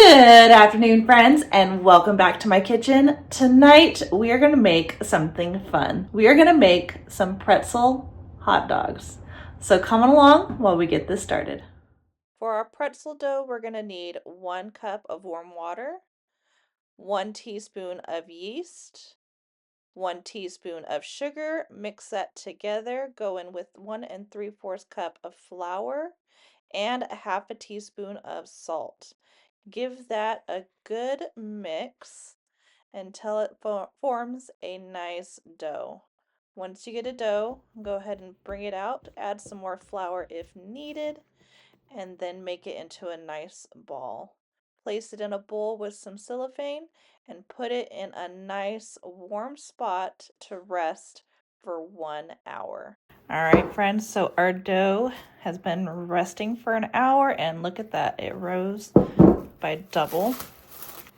Good afternoon, friends, and welcome back to my kitchen. Tonight, we are going to make something fun. We are going to make some pretzel hot dogs. So come on along while we get this started. For our pretzel dough, we're going to need 1 cup of warm water, 1 teaspoon of yeast, 1 teaspoon of sugar. Mix that together. Go in with 1 3/4 cup of flour and 1/2 teaspoon of salt. Give that a good mix until it forms a nice dough. Once you get a dough, go ahead and bring it out, add some more flour if needed, and then make it into a nice ball. Place it in a bowl with some cellophane and put it in a nice warm spot to rest for 1 hour. All right, friends, so our dough has been resting for an hour, and look at that, it rose by double.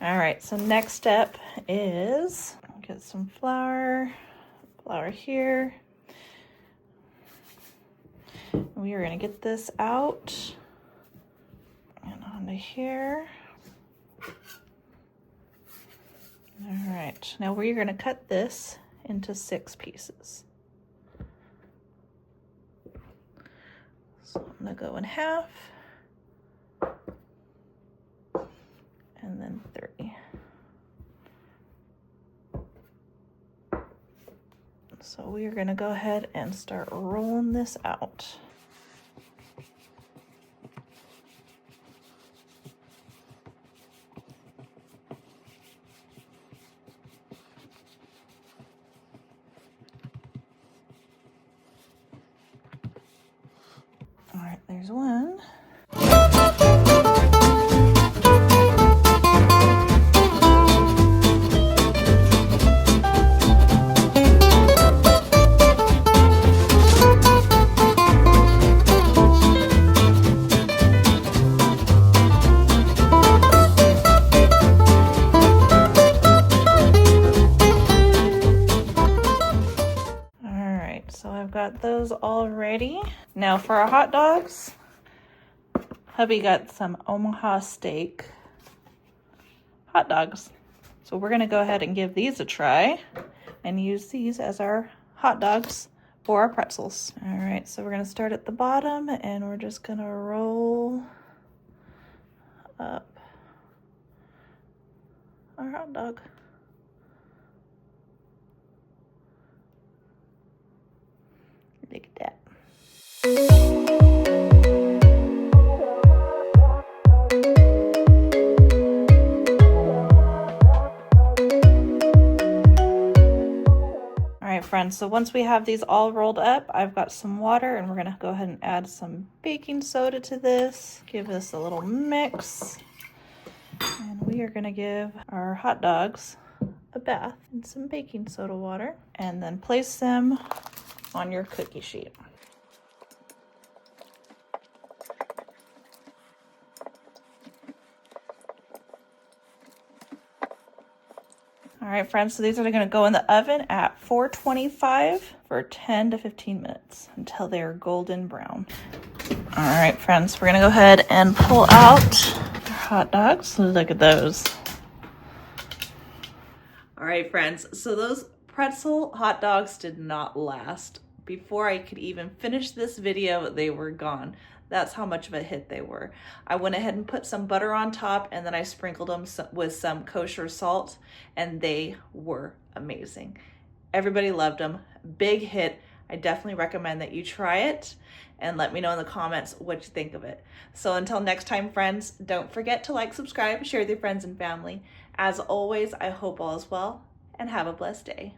All right, so next step is get some flour here. We are going to get this out and onto here. All right, now we're going to cut this into 6 pieces. So I'm going to go in half. And then 3. So we are going to go ahead and start rolling this out. All right, there's one. Got those all ready. Now for our hot dogs, hubby got some Omaha steak hot dogs. So we're gonna go ahead and give these a try and use these as our hot dogs for our pretzels. All right, so we're gonna start at the bottom and we're just gonna roll up our hot dog. Look at that. All right, friends, so once we have these all rolled up, I've got some water and we're gonna go ahead and add some baking soda to this. Give this a little mix. And we are gonna give our hot dogs a bath in some baking soda water and then place them on your cookie sheet. All right, friends, so these are going to go in the oven at 425 for 10 to 15 minutes until they're golden brown. All right, friends, we're going to go ahead and pull out our hot dogs. Look at those. All right, friends, so those pretzel hot dogs did not last. Before I could even finish this video, they were gone. That's how much of a hit they were. I went ahead and put some butter on top and then I sprinkled them with some kosher salt and they were amazing. Everybody loved them. Big hit. I definitely recommend that you try it and let me know in the comments what you think of it. So until next time, friends, don't forget to like, subscribe, share with your friends and family. As always, I hope all is well and have a blessed day.